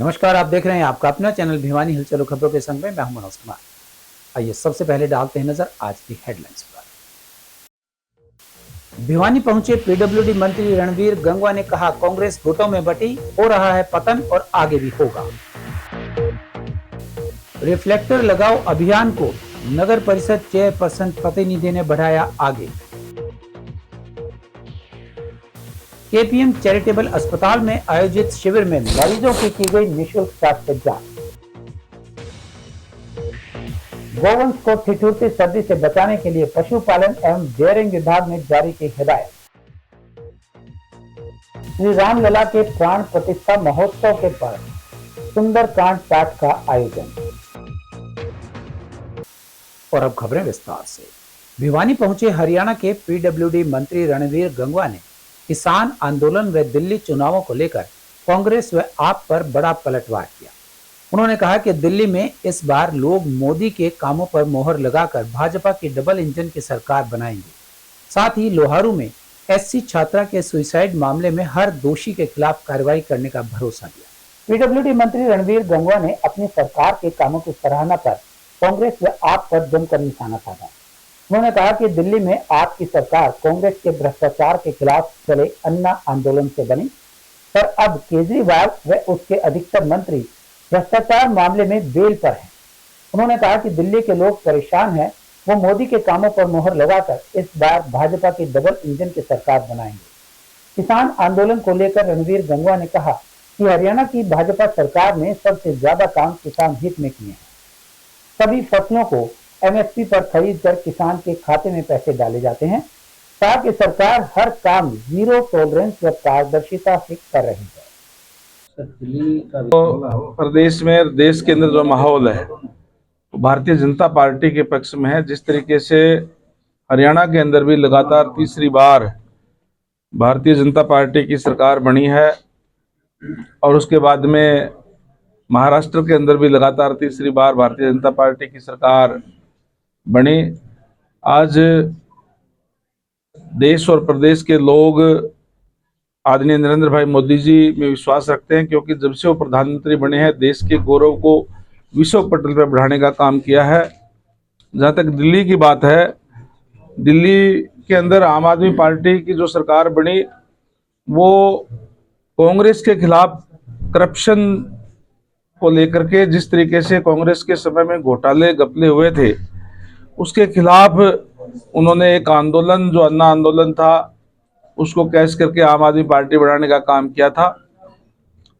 नमस्कार, आप देख रहे हैं आपका अपना चैनल भिवानी हलचल खबरों के संग में मैं हूं मनोज कुमार। आइए सबसे पहले डालते हैं नजर आज की हेडलाइंस पर। भिवानी पहुंचे पीडब्ल्यूडी मंत्री रणवीर गंगवा ने कहा, कांग्रेस गुटों में बटी, हो रहा है पतन और आगे भी होगा। रिफ्लेक्टर लगाओ अभियान को नगर परिषद चेयरपर्सन प्रतिनिधि ने बढ़ाया आगे। केपीएम चैरिटेबल अस्पताल में आयोजित शिविर में मरीजों की गई निःशुल्क स्वास्थ्य जांच। गोवंश को ठिठुरती सर्दी से बचाने के लिए पशुपालन एवं डेयरिंग विभाग ने जारी की हिदायत। श्री रामलला के प्राण प्रतिष्ठा महोत्सव के पर सुंदरकांड पाठ का आयोजन। और अब खबरें विस्तार से। भिवानी पहुंचे हरियाणा के पीडब्ल्यूडी मंत्री रणवीर गंगवा ने किसान आंदोलन व दिल्ली चुनावों को लेकर कांग्रेस व आप पर बड़ा पलटवार किया। उन्होंने कहा कि दिल्ली में इस बार लोग मोदी के कामों पर मोहर लगाकर भाजपा की डबल इंजन की सरकार बनाएंगे। साथ ही लोहारू में एससी छात्रा के सुसाइड मामले में हर दोषी के खिलाफ कार्रवाई करने का भरोसा दिया। पीडब्ल्यूडी मंत्री रणवीर गंगवा ने अपनी सरकार के कामों की सराहना पर कांग्रेस व आप पर जमकर निशाना साधा। उन्होंने कहा कि दिल्ली में आपकी सरकार कांग्रेस के भ्रष्टाचार के खिलाफ चले अन्ना आंदोलन से बनी, पर अब केजरीवाल व उसके अधिकतर मंत्री भ्रष्टाचार मामले में बेल पर हैं। उन्होंने कहा कि दिल्ली के लोग परेशान हैं, वो मोदी के कामों पर मोहर लगाकर इस बार भाजपा की डबल इंजन की सरकार बनाएंगे। किसान आंदोलन को लेकर रणवीर गंगवा ने कहा कि हरियाणा की भाजपा सरकार ने सबसे ज्यादा काम किसान हित में किए हैं। सभी फसलों को एमएसपी पर खरीद कर किसान के खाते में पैसे डाले जाते हैं, ताकि सरकार हर काम जीरो टॉलरेंस व पारदर्शिता से कर रही है। तो प्रदेश में देश के अंदर जो माहौल है भारतीय जनता पार्टी के पक्ष में है। जिस तरीके से हरियाणा के अंदर भी लगातार तीसरी बार भारतीय जनता पार्टी की सरकार बनी है और उसके बाद में महाराष्ट्र के अंदर भी लगातार तीसरी बार भारतीय जनता पार्टी की सरकार बनी। आज देश और प्रदेश के लोग आदरणीय नरेंद्र भाई मोदी जी में विश्वास रखते हैं, क्योंकि जब से वो प्रधानमंत्री बने हैं देश के गौरव को विश्व पटल पर बढ़ाने का काम किया है। जहाँ तक दिल्ली की बात है, दिल्ली के अंदर आम आदमी पार्टी की जो सरकार बनी वो कांग्रेस के खिलाफ करप्शन को लेकर के जिस तरीके से कांग्रेस के समय में घोटाले घपले हुए थे उसके खिलाफ उन्होंने एक आंदोलन जो अन्ना आंदोलन था उसको कैश करके आम आदमी पार्टी बनाने का काम किया था।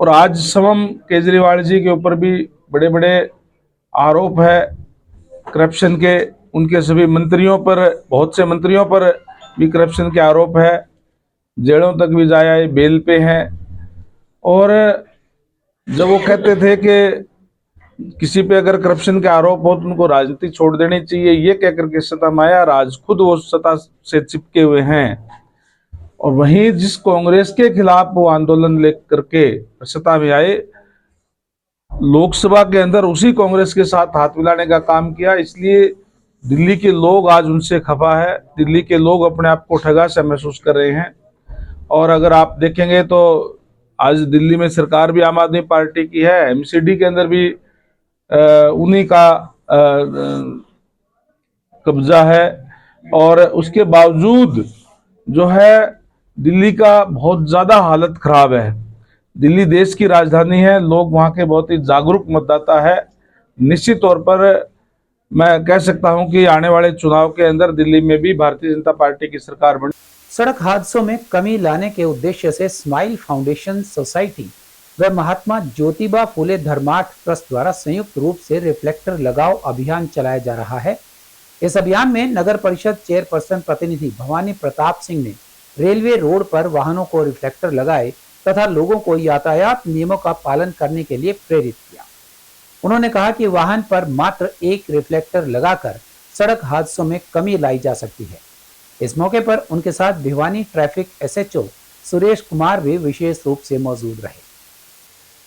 और आज समम केजरीवाल जी के ऊपर भी बड़े बड़े आरोप है करप्शन के, उनके सभी मंत्रियों पर, बहुत से मंत्रियों पर भी करप्शन के आरोप है, जेलों तक भी जाया, बेल पे हैं। और जब वो कहते थे कि किसी पे अगर करप्शन के आरोप हो तो उनको राजनीति छोड़ देनी चाहिए, ये कहकर के सत्ता में आया, आज खुद वो सत्ता से चिपके हुए हैं। और वहीं जिस कांग्रेस के खिलाफ वो आंदोलन लेकर के सत्ता में आए, लोकसभा के अंदर उसी कांग्रेस के साथ हाथ मिलाने का काम किया। इसलिए दिल्ली के लोग आज उनसे खफा है, दिल्ली के लोग अपने आप को ठगा सा महसूस कर रहे हैं। और अगर आप देखेंगे तो आज दिल्ली में सरकार भी आम आदमी पार्टी की है, एमसीडी के अंदर भी उन्हीं का कब्जा है। और उसके बावजूद जो है दिल्ली का बहुत ज़्यादा हालत खराब है। दिल्ली देश की राजधानी है, लोग वहाँ के बहुत ही जागरूक मतदाता है। निश्चित तौर पर मैं कह सकता हूँ कि आने वाले चुनाव के अंदर दिल्ली में भी भारतीय जनता पार्टी की सरकार बनी। सड़क हादसों में कमी लाने के उद्देश्य से स्माइल फाउंडेशन सोसाइटी व महात्मा ज्योतिबा फुले धर्मार्थ ट्रस्ट द्वारा संयुक्त रूप से रिफ्लेक्टर लगाओ अभियान चलाया जा रहा है। इस अभियान में नगर परिषद चेयरपर्सन प्रतिनिधि भवानी प्रताप सिंह ने रेलवे रोड पर वाहनों को रिफ्लेक्टर लगाए तथा लोगों को यातायात नियमों का पालन करने के लिए प्रेरित किया। उन्होंने कहा कि वाहन पर मात्र एक रिफ्लेक्टर लगाकर सड़क हादसों में कमी लाई जा सकती है। इस मौके पर उनके साथ भिवानी ट्रैफिक एसएचओ सुरेश कुमार भी विशेष रूप से मौजूद रहे।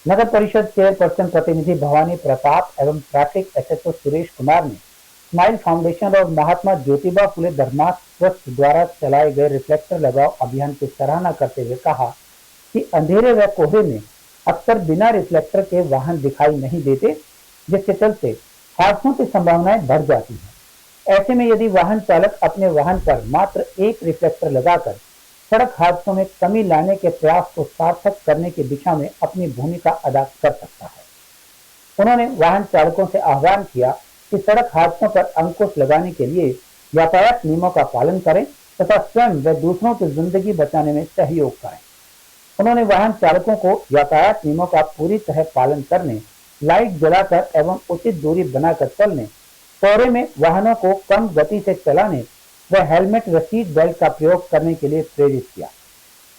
नगर परिषद चेयरपर्सन प्रतिनिधि भवानी प्रताप एवं ट्रैफिक एसएचओ सुरेश कुमार ने स्माइल फाउंडेशन और महात्मा ज्योतिबा फुले धर्मार्थ ट्रस्ट द्वारा चलाए गए रिफ्लेक्टर लगाओ अभियान की सराहना करते हुए कहा कि अंधेरे व कोहरे में अक्सर बिना रिफ्लेक्टर के वाहन दिखाई नहीं देते, जिसके चलते हादसों की संभावनाएं बढ़ जाती हैं। ऐसे में यदि वाहन चालक अपने वाहन पर मात्र एक रिफ्लेक्टर लगाकर सड़क हादसों में कमी लाने के प्रयास को सार्थक करने की दिशा में अपनी भूमिका अदा कर सकता है। उन्होंने वाहन चालकों से आह्वान किया कि सड़क हादसों पर अंकुश लगाने के लिए यातायात नियमों का पालन करें तथा स्वयं व दूसरों की जिंदगी बचाने में सहयोग करें। उन्होंने वाहन चालकों को यातायात नियमों का पूरी तरह पालन करने, लाइट जलाकर एवं उचित दूरी बनाकर चलने, कोहरे में वाहनों को कम गति से चलाने व हेलमेट व सीट बेल्ट का प्रयोग करने के लिए प्रेरित किया।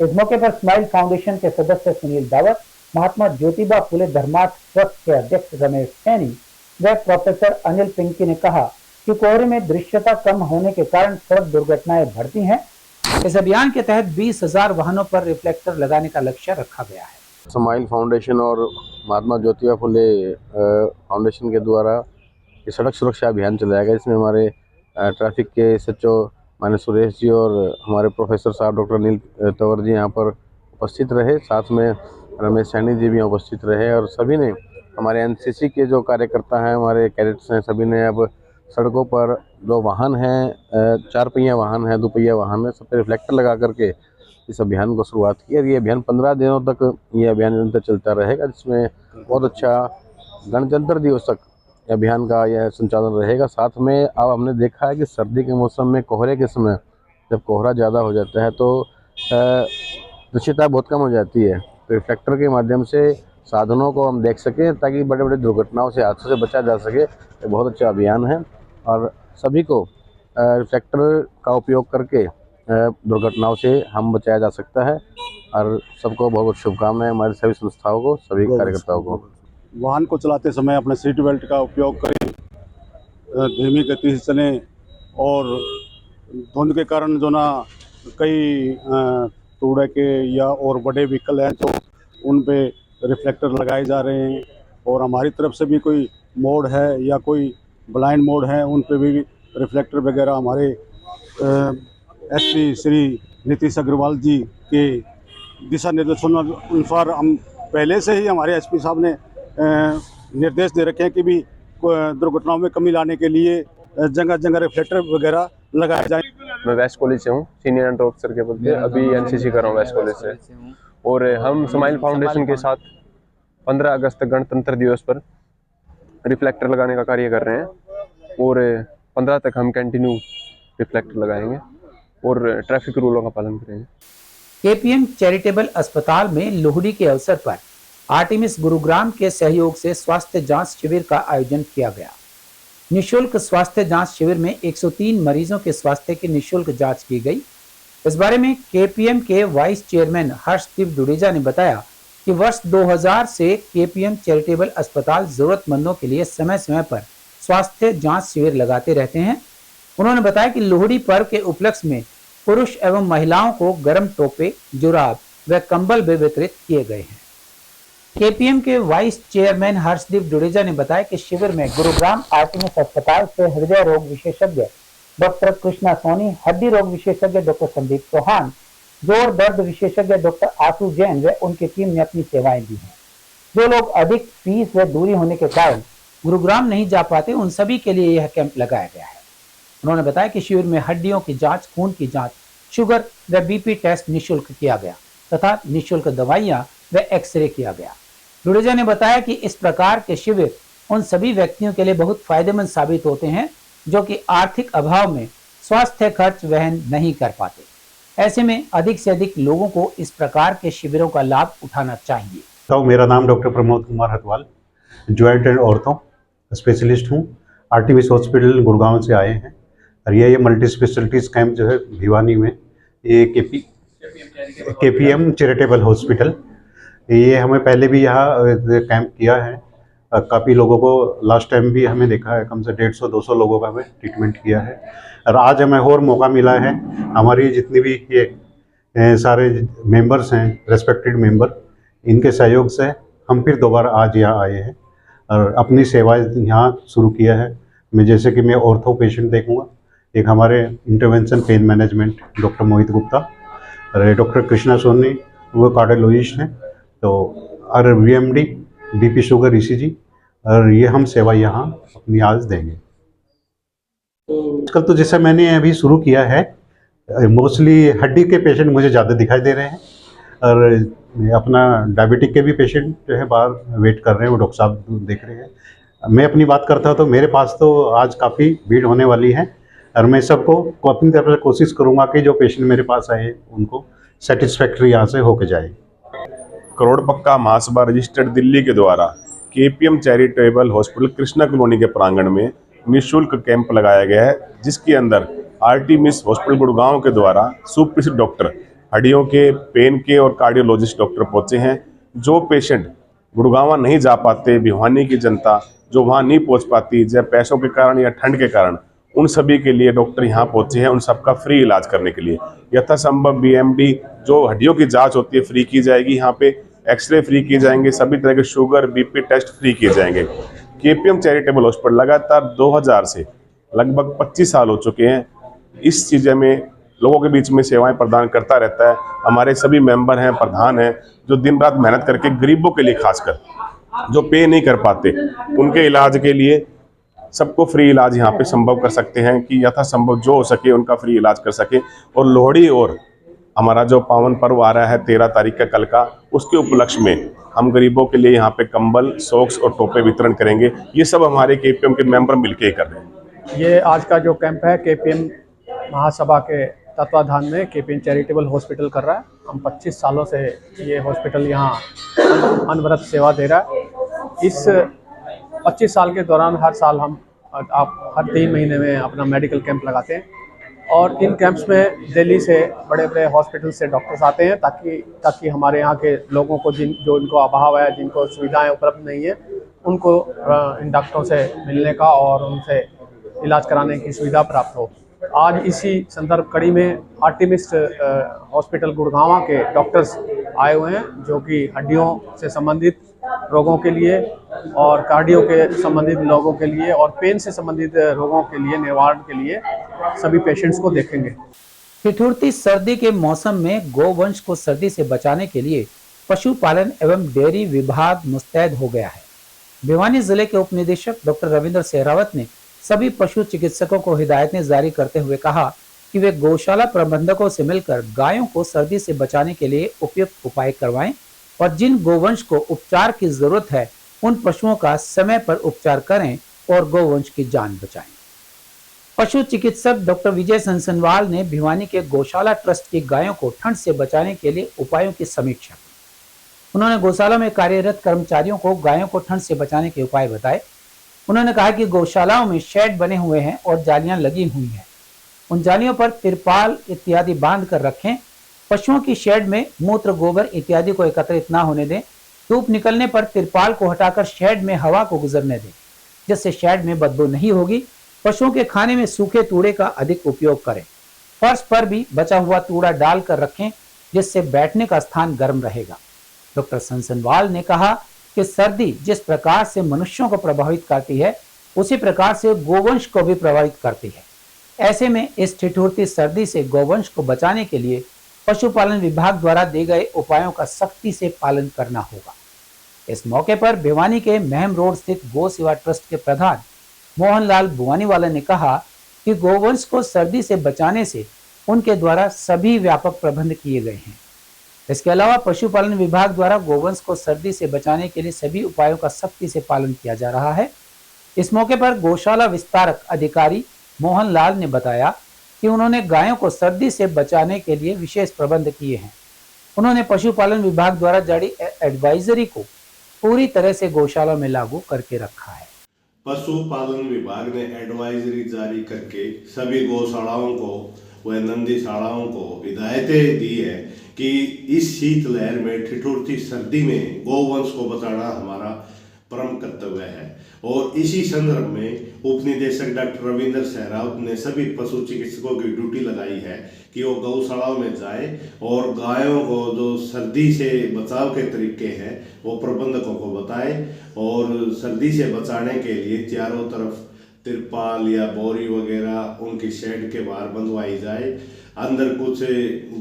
इस मौके पर स्माइल फाउंडेशन के सदस्य सुनील दावत, महात्मा ज्योतिबा फुले धर्मार्थ ट्रस्ट के अध्यक्ष रमेश सैनी व प्रोफेसर अनिल पिंकी ने कहा कि कोहरे में दृश्यता कम होने के कारण सड़क दुर्घटनाएं बढ़ती हैं। इस अभियान के तहत 20,000 वाहनों पर रिफ्लेक्टर लगाने का लक्ष्य रखा गया है। स्माइल फाउंडेशन और महात्मा ज्योतिबा फुले फाउंडेशन के द्वारा ये सड़क सुरक्षा अभियान चलाया गया, जिसमें हमारे ट्रैफिक के SHO माननीय सुरेश जी और हमारे प्रोफेसर साहब डॉक्टर अनिल तंवर जी यहाँ पर उपस्थित रहे। साथ में रमेश सैनी जी भी यहाँ उपस्थित रहे और सभी ने, हमारे NCC के जो कार्यकर्ता हैं, हमारे कैडेट्स हैं, सभी ने अब सड़कों पर जो वाहन हैं, 4 पहिया वाहन है, 2 पहिया वाहन है, सब पे रिफ्लेक्टर लगा करके इस अभियान को शुरुआत की। और ये अभियान 15 दिनों तक ये अभियान निरंतर चलता रहेगा, जिसमें बहुत अच्छा गणतंत्र दिवस तक अभियान का यह संचालन रहेगा। साथ में अब हमने देखा है कि सर्दी के मौसम में कोहरे के समय जब कोहरा ज़्यादा हो जाता है तो दृश्यता बहुत कम हो जाती है। तो रिफ्लेक्टर के माध्यम से साधनों को हम देख सकें ताकि बड़े बड़े दुर्घटनाओं से, हादसों से बचा जा सके। ये बहुत अच्छा अभियान है और सभी को रिफ्लेक्टर का उपयोग करके दुर्घटनाओं से हम बचाया जा सकता है। और सबको बहुत बहुत शुभकामनाएं, हमारी सभी संस्थाओं को, सभी कार्यकर्ताओं को। वाहन को चलाते समय अपने सीट बेल्ट का उपयोग करें, धीमी गति से चलें और धुंध के कारण जो ना कई टूडे के या और बड़े व्हीकल हैं तो उन पे रिफ्लेक्टर लगाए जा रहे हैं। और हमारी तरफ से भी कोई मोड है या कोई ब्लाइंड मोड है, उन पे भी रिफ्लेक्टर वगैरह हमारे SP श्री नीतीश अग्रवाल जी के दिशा निर्देशों अनुसार हम पहले से ही, हमारे SP साहब ने निर्देश दे रखे हैं कि भी दुर्घटनाओं में कमी लाने के लिए जगह जगह रिफ्लेक्टर वगैरह लगाए जाए। मैं वेस्ट कॉलेज से हूँ, सीनियर अंडर ऑफिसर के पद पे, अभी NCC कर रहा हूँ वेस्ट कॉलेज से। और हम स्माइल फाउंडेशन के साथ 15 अगस्त गणतंत्र दिवस पर रिफ्लेक्टर लगाने का कार्य कर रहे हैं और 15 तक हम कंटिन्यू रिफ्लेक्टर लगाएंगे और ट्रैफिक रूलों का पालन करेंगे। KPM चैरिटेबल अस्पताल में लोहड़ी के अवसर पर आर्टिमिस गुरुग्राम के सहयोग से स्वास्थ्य जांच शिविर का आयोजन किया गया। निःशुल्क स्वास्थ्य जांच शिविर में 103 मरीजों के स्वास्थ्य की निःशुल्क जांच की गई। इस बारे में KPM के वाइस चेयरमैन हर्षदीप दुडेजा ने बताया कि वर्ष 2000 से KPM चैरिटेबल अस्पताल जरूरतमंदों के लिए समय समय पर स्वास्थ्य जांच शिविर लगाते रहते हैं। उन्होंने बताया कि लोहड़ी पर्व के उपलक्ष्य में पुरुष एवं महिलाओं को गर्म टोपे, जुराब व कंबल भी वितरित किए गए हैं। KPM के वाइस चेयरमैन हर्षदीप दुडेजा ने बताया कि शिविर में गुरुग्राम आर्टिमिस अस्पताल से हृदय रोग विशेषज्ञ डॉक्टर कृष्णा सोनी, हड्डी रोग विशेषज्ञ डॉक्टर संदीप चौहान, जोड़ दर्द विशेषज्ञ डॉक्टर आशु जैन व उनकी टीम ने अपनी सेवाएं दी हैं। जो लोग अधिक फीस व दूरी होने के कारण गुरुग्राम नहीं जा पाते, उन सभी के लिए यह कैंप लगाया गया है। उन्होंने बताया कि शिविर में हड्डियों की जांच, खून की जांच, शुगर व BP टेस्ट निःशुल्क किया गया तथा निःशुल्क दवाइयां व एक्सरे किया गया। दुडेजा ने बताया कि इस प्रकार के शिविर उन सभी व्यक्तियों के लिए बहुत फायदेमंद साबित होते हैं जो कि आर्थिक अभाव में स्वास्थ्य खर्च वहन नहीं कर पाते। ऐसे में अधिक से अधिक लोगों को इस प्रकार के शिविरों का लाभ उठाना चाहिए। तो मेरा नाम doctor Pramod Kumar Hatwal, joint and ortho specialist हूँ। आर्टिमिस हॉस्पिटल गुड़गांव से आए हैं और ये मल्टी स्पेशलिटीज़ कैंप जो है भिवानी में, ये KPM चैरिटेबल हॉस्पिटल, ये हमें पहले भी यहाँ कैंप किया है। काफ़ी लोगों को लास्ट टाइम भी हमें देखा है, कम से 150-200 लोगों का हमें ट्रीटमेंट किया है। और आज हमें और मौका मिला है, हमारी जितनी भी ये सारे मेंबर्स हैं, रेस्पेक्टेड मेंबर, इनके सहयोग से हम फिर दोबारा आज यहाँ आए हैं और अपनी सेवाएं यहाँ शुरू किया है। मैं जैसे कि मैं ऑर्थो पेशेंट देखूँगा, एक हमारे इंटरवेंशन पेन मैनेजमेंट डॉक्टर मोहित गुप्ता, और डॉक्टर कृष्णा सोनी वो कार्डियोलॉजिस्ट हैं। तो और VMD, BP शुगर, ECG, और ये हम सेवा यहाँ अपनी आज देंगे। आजकल तो जैसे मैंने अभी शुरू किया है, मोस्टली हड्डी के पेशेंट मुझे ज़्यादा दिखाई दे रहे हैं, और अपना डायबिटिक के भी पेशेंट जो है बाहर वेट कर रहे हैं, वो डॉक्टर साहब देख रहे हैं। मैं अपनी बात करता हूँ तो मेरे पास तो आज काफ़ी भीड़ होने वाली है, और मैं सबको अपनी तरफ से कोशिश करूँगा कि जो पेशेंट मेरे पास आए उनको सेटिस्फैक्ट्री यहाँ से होके जाए। करोड़ पक्का महासभा रजिस्टर्ड दिल्ली के द्वारा KPM charitable hospital Krishna colony के प्रांगण में निःशुल्क कैंप लगाया गया है, जिसके अंदर आर्टिमिस हॉस्पिटल गुड़गांव के द्वारा सुप्रसिद्ध डॉक्टर हड्डियों के, पेन के और कार्डियोलॉजिस्ट डॉक्टर पहुंचे हैं। जो पेशेंट गुड़गांव नहीं जा पाते, भिवानी की जनता जो वहां नहीं पहुंच पाती, चाहे पैसों के कारण या ठंड के कारण, उन सभी के लिए डॉक्टर यहां पहुंचे हैं, उन सबका फ्री इलाज करने के लिए। यथासंभव BMD जो हड्डियों की जांच होती है फ्री की जाएगी, यहाँ पे एक्सरे फ्री किए जाएंगे, सभी तरह के शुगर BP टेस्ट फ्री किए जाएंगे। KPM चैरिटेबल हॉस्पिटल लगातार 2000 से लगभग 25 साल हो चुके हैं इस चीज़ में लोगों के बीच में सेवाएं प्रदान करता रहता है। हमारे सभी मेंबर हैं, प्रधान हैं, जो दिन रात मेहनत करके गरीबों के लिए, खासकर जो पे नहीं कर पाते, उनके इलाज के लिए सबको फ्री इलाज यहाँ पे संभव कर सकते हैं कि यथासंभव जो हो सके उनका फ्री इलाज कर सके। और लोहड़ी और हमारा जो पावन पर्व आ रहा है 13 तारीख का कल का, उसके उपलक्ष्य में हम गरीबों के लिए यहाँ पे कंबल, सॉक्स और टोपे वितरण करेंगे। ये सब हमारे KPM के मेंबर मिलके ही कर रहे हैं। ये आज का जो कैंप है KPM महासभा के तत्वाधान में KPM चैरिटेबल हॉस्पिटल कर रहा है। हम 25 सालों से ये हॉस्पिटल यहाँ अनवरत सेवा दे रहा है। इस 25 साल के दौरान हर साल हम हर 3 महीने में अपना मेडिकल कैंप लगाते हैं, और इन कैंप्स में दिल्ली से, बड़े बड़े हॉस्पिटल से डॉक्टर्स आते हैं ताकि हमारे यहाँ के लोगों को जो इनको अभाव है, जिनको सुविधाएं उपलब्ध नहीं है, उनको इन डॉक्टरों से मिलने का और उनसे इलाज कराने की सुविधा प्राप्त हो। आज इसी संदर्भ कड़ी में आर्टिमिस हॉस्पिटल गुड़गांव के डॉक्टर्स आए हुए हैं, जो कि हड्डियों से संबंधित रोगों के लिए और कार्डियो के संबंधित लोगों के लिए और पेन से संबंधित रोगों के लिए, निवारण के लिए सभी पेशेंट्स को देखेंगे। ठिठुरती सर्दी के मौसम में गोवंश को सर्दी से बचाने के लिए पशुपालन एवं डेयरी विभाग मुस्तैद हो गया है। भिवानी जिले के उप निदेशक डॉक्टर रविंद्र सहरावत ने सभी पशु चिकित्सकों को हिदायतें जारी करते हुए कहा कि वे गौशाला प्रबंधकों से मिलकर गायों को सर्दी से बचाने के लिए उपयुक्त उपाय करवाएं और जिन गोवंश को उपचार की जरूरत है उन पशुओं का समय पर उपचार करें और गोवंश की जान बचाएं। पशु चिकित्सक डॉक्टर विजय संसनवाल ने भिवानी के गौशाला ट्रस्ट की गायों को ठंड से बचाने के लिए उपायों की समीक्षा की। उन्होंने गौशाला में कार्यरत कर्मचारियों को गायों को ठंड से बचाने के उपाय बताए। उन्होंने कहा कि गौशालाओं में शेड बने हुए हैं और जालियां लगी हुई हैं, उन जालियों पर तिरपाल इत्यादि बांध कर रखें। पशुओं की शेड में मूत्र, गोबर इत्यादि को एकत्रित न होने दें। धूप निकलने पर तिरपाल को हटाकर शेड में हवा को गुजरने दें, जिससे शेड में बदबू नहीं होगी। पशुओं के खाने में सूखे तूड़े का अधिक उपयोग करें। फर्श पर भी बचा हुआ तूड़ा डालकर रखें, जिससे बैठने का स्थान गर्म रहेगा। डॉक्टर संसनवाल ने कहा कि सर्दी जिस प्रकार से मनुष्यों को प्रभावित करती है, उसी प्रकार से गोवंश को भी प्रभावित करती है। ऐसे में इस ठिठुरती सर्दी से गोवंश को बचाने के लिए पशुपालन विभाग द्वारा दिए गए उपायों का सख्ती से पालन करना होगा। इस मौके पर भिवानी के महम रोड स्थित गौ सेवा ट्रस्ट के प्रधान मोहनलाल बुवानीवाला ने कहा कि गोवंश को सर्दी से बचाने से उनके द्वारा सभी व्यापक प्रबंध किए गए हैं। इसके अलावा पशुपालन विभाग द्वारा गोवंश को सर्दी से बचाने के लिए सभी उपायों का सख्ती से पालन किया जा रहा है। इस मौके पर गौशाला विस्तारक अधिकारी मोहनलाल ने बताया कि उन्होंने गायों को सर्दी से बचाने के लिए विशेष प्रबंध किए हैं। उन्होंने पशुपालन विभाग द्वारा जारी एडवाइजरी को पूरी तरह से गौशाला में लागू करके रखा है। पशुपालन विभाग ने एडवाइजरी जारी करके सभी गौशालाओं को व नंदीशालाओं को हिदायतें दी है कि इस शीतलहर में ठिठुरती सर्दी में गौवंश को बचाना हमारा परम कर्तव्य है। और इसी संदर्भ में उप निदेशक डॉक्टर रविंद्र सहरावत ने सभी पशु चिकित्सकों की ड्यूटी लगाई है कि वो गौशालाओं में जाए और गायों को जो सर्दी से बचाव के तरीके हैं वो प्रबंधकों को बताएं और सर्दी से बचाने के लिए चारों तरफ तिरपाल या बोरी वगैरह उनकी शेड के बाहर बंधवाई जाए। अंदर कुछ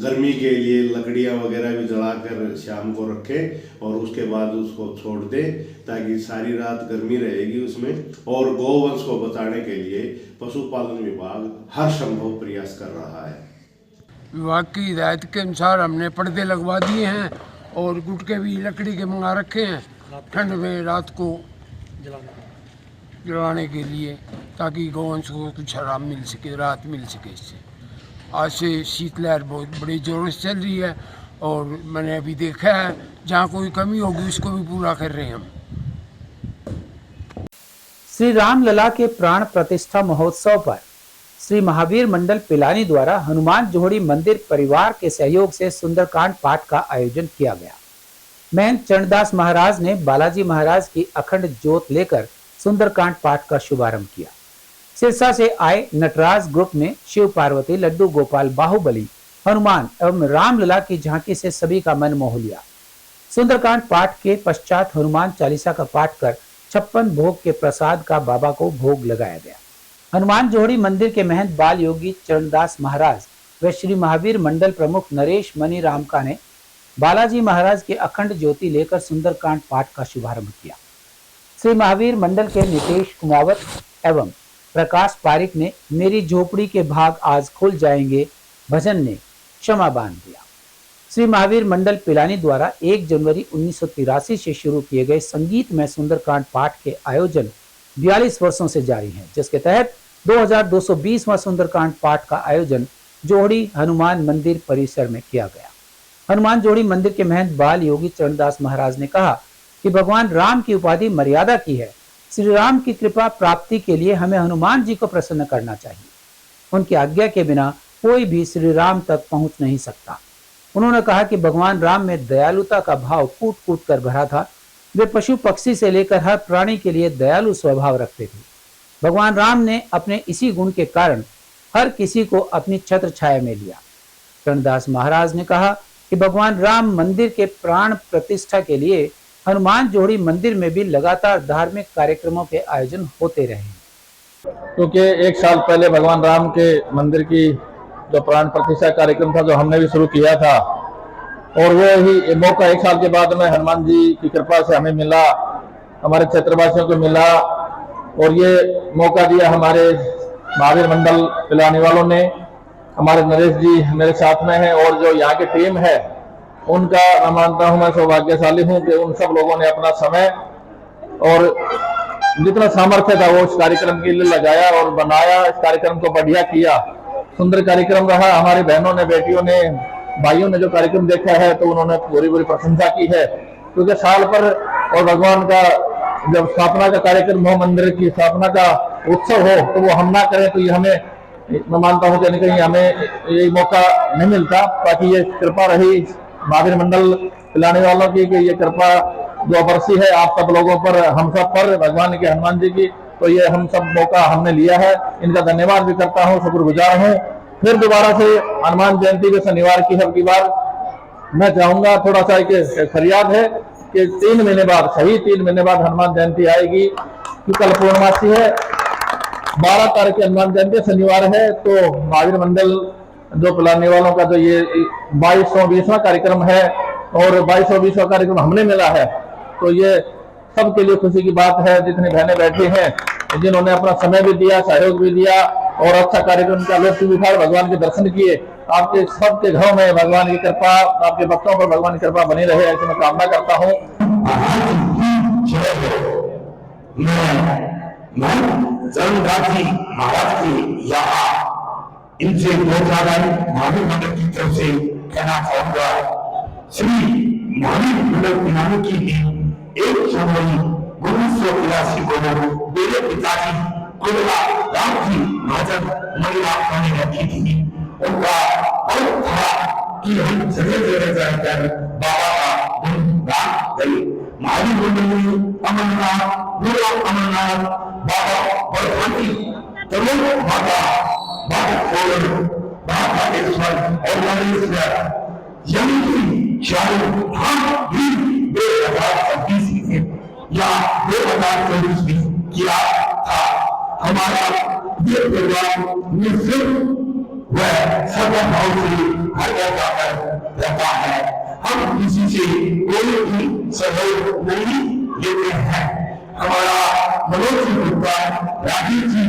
गर्मी के लिए लकड़ियां वगैरह भी जलाकर शाम को रखें और उसके बाद उसको छोड़ दें ताकि सारी रात गर्मी रहेगी उसमें। और गौवंश को बचाने के लिए पशुपालन विभाग हर संभव प्रयास कर रहा है। विभाग की हिदायत के अनुसार हमने पर्दे लगवा दिए हैं और गुटके भी लकड़ी के मंगा रखे हैं ठंड में रात को जलाने के लिए, ताकि गौवंश को कुछ आराम मिल सके, राहत मिल सके इससे। आज से शीतलहर बहुत बड़ी जोरों से चल रही है और मैंने अभी देखा है जहाँ कोई कमी होगी उसको भी पूरा कर रहे हैं हम। श्री राम लला के प्राण प्रतिष्ठा महोत्सव पर श्री महावीर मंडल पिलानी द्वारा हनुमान जोड़ी मंदिर परिवार के सहयोग से सुंदरकांड पाठ का आयोजन किया गया। महंत चरणदास महाराज ने बालाजी महाराज की अखंड ज्योत लेकर सुंदरकांड पाठ का शुभारंभ किया। सिरसा से आए नटराज ग्रुप ने शिव पार्वती, लड्डू गोपाल, बाहुबली, हनुमान एवं रामलला की झांकी से सभी का मन मोह लिया। सुंदरकांड पाठ के पश्चात हनुमान चालीसा का पाठ कर 56 भोग के प्रसाद का बाबा को भोग लगाया गया। हनुमान जोड़ी मंदिर के महंत बाल योगी चरणदास महाराज व श्री महावीर मंडल प्रमुख नरेश मणि रामका ने बालाजी महाराज की अखंड ज्योति लेकर सुंदरकांड पाठ का शुभारंभ किया। श्री महावीर मंडल के नितेश कुमावत एवं प्रकाश पारिक ने मेरी झोपड़ी के भाग आज खुल जाएंगे भजन ने क्षमा बांध दिया। श्री महावीर मंडल पिलानी द्वारा 1 जनवरी 1983 से शुरू किए गए संगीतमय सुंदरकांड पाठ के आयोजन 42 वर्षों से जारी है, जिसके तहत 2220वां सुंदरकांड पाठ का आयोजन जोड़ी हनुमान मंदिर परिसर में किया गया। हनुमान जोड़ी मंदिर के महंत बाल योगी चरणदास महाराज ने कहा कि भगवान राम की उपाधि मर्यादा की है। श्री राम की कृपा प्राप्ति के लिए हमें हनुमान जी को प्रसन्न करना चाहिए। उनकी आज्ञा के बिना कोई भी श्री राम तक पहुंच नहीं सकता। उन्होंने कहा कि भगवान राम में दयालुता का भाव कूट कूट कर भरा था। वे पशु पक्षी से लेकर हर प्राणी के लिए दयालु स्वभाव रखते थे। भगवान राम ने अपने इसी गुण के कारण हर किसी को अपनी छत्र छाया में लिया। चरणदास महाराज ने कहा कि भगवान राम मंदिर के प्राण प्रतिष्ठा के लिए हनुमान जोड़ी मंदिर में भी लगातार धार्मिक कार्यक्रमों के आयोजन होते रहे। क्योंकि 1 साल पहले भगवान राम के मंदिर की जो प्राण प्रतिष्ठा कार्यक्रम था जो हमने भी शुरू किया था, और वो ही मौका 1 साल के बाद में हनुमान जी की कृपा से हमें मिला, हमारे क्षेत्रवासियों को मिला, और ये मौका दिया हमारे महावीर मंडल पिलानी वालों ने। हमारे नरेश जी मेरे साथ में हैं और जो यहाँ की टीम है उनका मैं मानता हूँ, मैं सौभाग्यशाली हूँ कि उन सब लोगों ने अपना समय और जितना सामर्थ्य था वो इस कार्यक्रम के लिए लगाया और बनाया। इस कार्यक्रम को बढ़िया किया, सुंदर कार्यक्रम रहा। हमारी बहनों ने, बेटियों ने, भाइयों ने जो कार्यक्रम देखा है तो उन्होंने पूरी पूरी प्रशंसा की है, क्योंकि साल पर और भगवान का जब स्थापना का कार्यक्रम हो, मंदिर की स्थापना का उत्सव हो, तो वो हम ना करें तो ये हमें, मैं मानता हूँ कहीं कहीं हमें ये मौका नहीं मिलता। बाकी ये कृपा रही महावीर मंडल पिलाने वालों की कि ये कृपा जो बरसी है आप सब लोगों पर, हम सब पर, भगवान के हनुमान जी की, तो ये हम सब मौका हमने लिया है। इनका धन्यवाद भी करता हूँ, शुक्रगुजार हूँ। फिर दोबारा से हनुमान जयंती के शनिवार की हर की बार मैं चाहूंगा, थोड़ा सा एक फरियाद है कि 3 महीने बाद, सही 3 महीने बाद हनुमान जयंती आएगी, क्योंकि कल पूर्णमासी है। 12 तारीख की हनुमान जयंती शनिवार है, तो महावीर मंडल जो पिलाने वालों का जो ये 2220वां कार्यक्रम है और 2220वां कार्यक्रम हमने मिला है, तो ये सबके लिए खुशी की बात है। जितनी बहनें बैठी हैं, जिन्होंने अपना समय भी दिया, सहयोग भी दिया और अच्छा कार्यक्रम का लुत्फ भी उठाया, भगवान के दर्शन किए। आपके सबके घरों में भगवान की कृपा, आपके भक्तों पर भगवान की कृपा बनी रहे, ऐसी मैं कामना करता हूँ। महाराज की यहाँ इनसे 2 महावीर मंडल की तरफ से कहना चाहूंगा। श्री महावीर मंडल पिलानी की 1 जनवरी 1983 को मेरे पिताजी कुलवा राम जी महाजन मणिराम ने रखी थी। उनका बहुत था कि हम जगह जगह जाकर बाबा का गुणगान करें। महावीर मंडल में अमरनाथ, गुरु अमरनाथ, बाबा बड़भानी, तरुण माता, बाबा खोल, बाबा ईश्वर और नरेश्वर, यही चारों हम भी 2026 में या 2024 में किया था। हमारा ये प्रोग्राम निःशुल्क व सर्व भाव से हर जगह पर रहता है। हम किसी से कोई भी सहयोग नहीं लेते हैं। हमारा मनोज जी गुप्ता, राजीव जी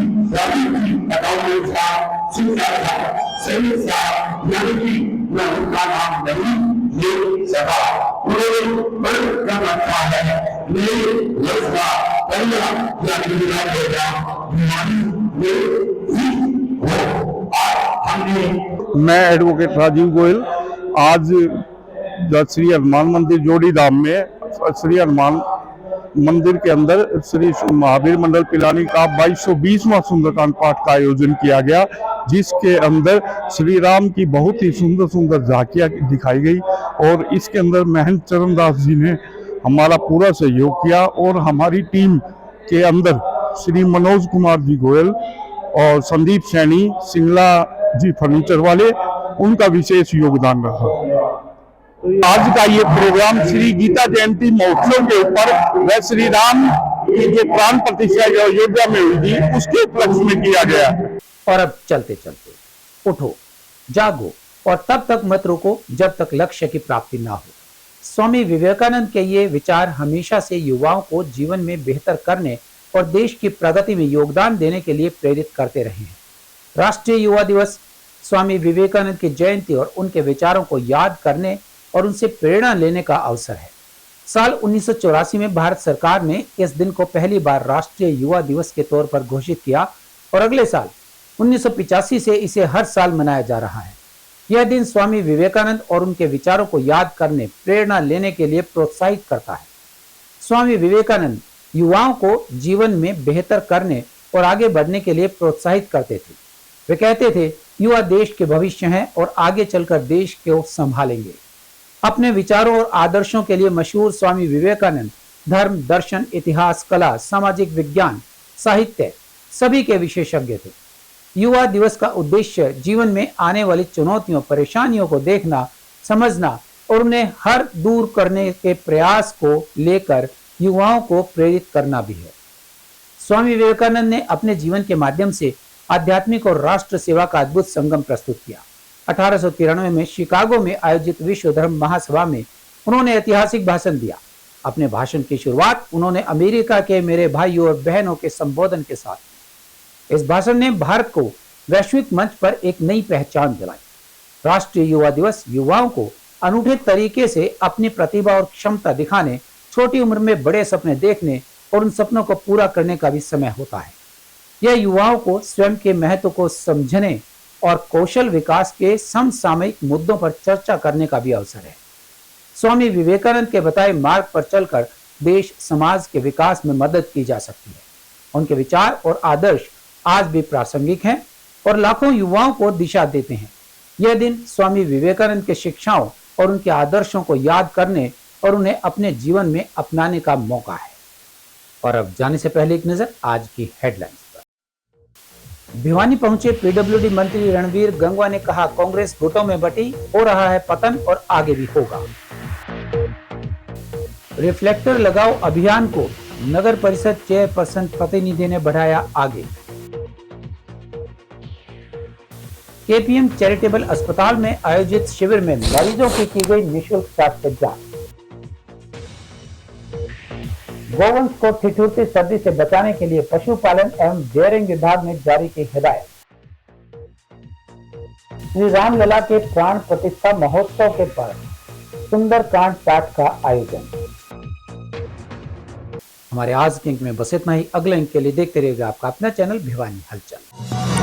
अकाउंटेंट साहब, शिक्षा साहब, सैनिक साहब, यानी कि मैं उनका नाम नहीं ले सका। उन्होंने बंद कर रखा है। मेरे वर्ष का पहला यानी मैं एडवोकेट राजीव गोयल आज श्री हनुमान मंदिर जोड़ीधाम में श्री हनुमान मंदिर के अंदर श्री महावीर मंडल पिलानी का 2220वां सुंदरकांड पाठ का आयोजन किया गया, जिसके अंदर श्री राम की बहुत ही सुंदर सुंदर झांकियां दिखाई गई और इसके अंदर महंत चरणदास जी ने हमारा पूरा सहयोग किया और हमारी टीम के अंदर श्री मनोज कुमार जी गोयल और संदीप सैनी, सिंगला जी फर्नीचर वाले, उनका विशेष योगदान रहा। आज का ये प्रोग्राम श्री गीता जयंती महोत्सव के ऊपर व श्री राम की जो प्राण प्रतिष्ठा जो अयोध्या में हुई थी उसके उपलक्ष्य में किया गया। और अब चलते चलते उठो, जागो और तब तक मत रुको जब तक लक्ष्य की प्राप्ति ना हो। स्वामी विवेकानंद के ये विचार हमेशा से युवाओं को जीवन में बेहतर करने और देश की प्रगति में योगदान देने के लिए प्रेरित करते रहे हैं। राष्ट्रीय युवा दिवस स्वामी विवेकानंद की जयंती और उनके विचारों को याद करने और उनसे प्रेरणा लेने का अवसर है। साल 1984 में भारत सरकार ने इस दिन को पहली बार राष्ट्रीय युवा दिवस के तौर पर घोषित किया और अगले साल 1985 से इसे हर साल मनाया जा रहा है। यह दिन स्वामी विवेकानंद और उनके विचारों को याद करने, प्रेरणा लेने के लिए प्रोत्साहित करता है। स्वामी विवेकानंद युवाओं को जीवन में बेहतर करने और आगे बढ़ने के लिए प्रोत्साहित करते थे। वे कहते थे, युवा देश के भविष्य हैं और आगे चलकर देश को संभालेंगे। अपने विचारों और आदर्शों के लिए मशहूर स्वामी विवेकानंद धर्म, दर्शन, इतिहास, कला, सामाजिक विज्ञान, साहित्य सभी के विशेषज्ञ थे। युवा दिवस का उद्देश्य जीवन में आने वाली चुनौतियों, परेशानियों को देखना, समझना और उन्हें हर दूर करने के प्रयास को लेकर युवाओं को प्रेरित करना भी है। स्वामी विवेकानंद ने अपने जीवन के माध्यम से आध्यात्मिक और राष्ट्र सेवा का अद्भुत संगम प्रस्तुत किया। 1893 में शिकागो में आयोजित विश्व धर्म महासभा में उन्होंने ऐतिहासिक भाषण दिया। अपने भाषण की शुरुआत उन्होंने अमेरिका के मेरे भाइयों और बहनों के संबोधन के साथ की। इस भाषण ने भारत को वैश्विक मंच पर एक नई पहचान दिलाई। राष्ट्रीय युवा दिवस युवाओं को अनूठे तरीके से अपनी प्रतिभा और क्षमता दिखाने, छोटी उम्र में बड़े सपने देखने और उन सपनों को पूरा करने का भी समय होता है। यह युवाओं को स्वयं के महत्व को समझने और कौशल विकास के समसामयिक मुद्दों पर चर्चा करने का भी अवसर है। स्वामी विवेकानंद के बताए मार्ग पर चलकर देश समाज के विकास में मदद की जा सकती है। उनके विचार और आदर्श आज भी प्रासंगिक हैं और लाखों युवाओं को दिशा देते हैं। यह दिन स्वामी विवेकानंद के शिक्षाओं और उनके आदर्शों को याद करने और उन्हें अपने जीवन में अपनाने का मौका है। और अब जाने से पहले एक नजर आज की हेडलाइंस पर। भिवानी पहुंचे पीडब्ल्यूडी मंत्री रणवीर गंगवा ने कहा, कांग्रेस गुटों में बटी, हो रहा है पतन और आगे भी होगा। रिफ्लेक्टर लगाओ अभियान को नगर परिषद चेयरपर्सन प्रतिनिधि ने बढ़ाया आगे। केपीएम चैरिटेबल अस्पताल में आयोजित शिविर में मरीजों की गई निःशुल्क स्वास्थ्य जांच। गोवंश को ठिठुरती सर्दी से बचाने के लिए पशुपालन एवं डेयरिंग विभाग ने जारी की हिदायत। श्री रामलला के प्राण प्रतिष्ठा महोत्सव के पर सुंदरकांड पाठ का आयोजन। हमारे आज के अंक में बस इतना ही। अगले अंक के लिए देखते रहिएगा आपका अपना चैनल भिवानी हलचल।